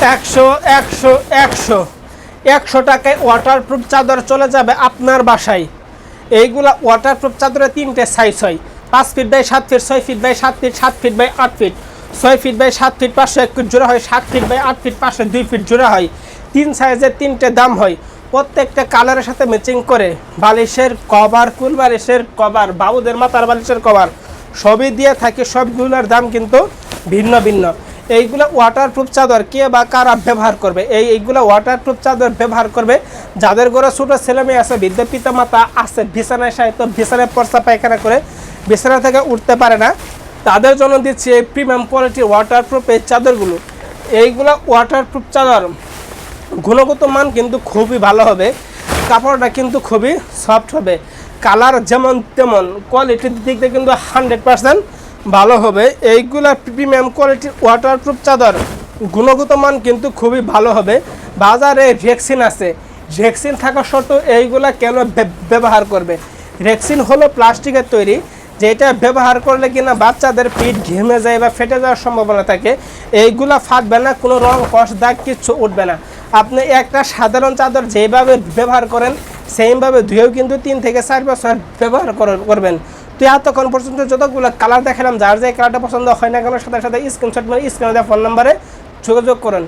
একশো 100 100 100 টাকায় ওয়াটারপ্রুফ চাদর চলে যাবে আপনার বাসায়। এইগুলা ওয়াটারপ্রুফ চাদরের 3টে সাইজ হয়, 5 feet by 7 feet, 6 feet by 7 feet, 7 feet by 8 feet, 6 feet by 7 feet 501 feet জোড়া হয়, 7 ফিট বাই 8 ফিট 502 ফিট জোড়া হয়। 3 সাইজের 3টে দাম হয়। প্রত্যেকটা কালারের সাথে ম্যাচিং করে বালিশের কভার, কুল বালিশের কভার, বাবুদের মাথার বালিশের কভার সবই দিয়ে থাকে। সবগুলোর দাম কিন্তু ভিন্ন ভিন্ন। এইগুলো ওয়াটারপ্রুফ চাদর কে বা কারা ব্যবহার করবে? এইগুলো ওয়াটারপ্রুফ চাদর ব্যবহার করবে যাদের ঘরে ছোটো ছেলেমেয়ে আছে, বৃদ্ধ পিতা মাতা আছে, বিছানায় সাহিত্য, বিছানায় পর্চা পায়খানা করে বিছানা থেকে উঠতে পারে না, তাদের জন্য দিচ্ছি এই প্রিমিয়াম কোয়ালিটির ওয়াটারপ্রুফ এই চাদরগুলো। এইগুলো ওয়াটারপ্রুফ চাদর গুণগত মান কিন্তু খুবই ভালো হবে, কাপড়টা কিন্তু খুবই সফট হবে, কালার যেমন তেমন, কোয়ালিটির দিক দিয়ে কিন্তু 100% ভালো হবে। এইগুলা প্রিমিয়াম কোয়ালিটির ওয়াটারপ্রুফ চাদর গুণগত মান কিন্তু খুবই ভালো হবে। বাজারে ভ্যাকসিন আছে, ভ্যাকসিন থাকা সত্ত্বেও এইগুলা কেন ব্যবহার করবে? ভ্যাকসিন হলো প্লাস্টিকের তৈরি, যেটা ব্যবহার করলে কিনা বাচ্চাদের পিঠ ঘেমে যায় বা ফেটে যাওয়ার সম্ভাবনা থাকে। এইগুলা ফাটবে না, কোনো রং কষ দাগ কিচ্ছু উঠবে না। আপনি একটা সাধারণ চাদর যেভাবে ব্যবহার করেন সেইভাবে ধুয়েও কিন্তু 3 থেকে 4 বছর ব্যবহার করবেন। তো এতক্ষণ পর্যন্ত যতগুলো কালার দেখালাম, যার যে কালারটা পছন্দ হয় না কেন সাথে সাথে স্ক্রিনশট মানে স্ক্রিনে দেওয়া ফোন নাম্বারে যোগাযোগ করেন।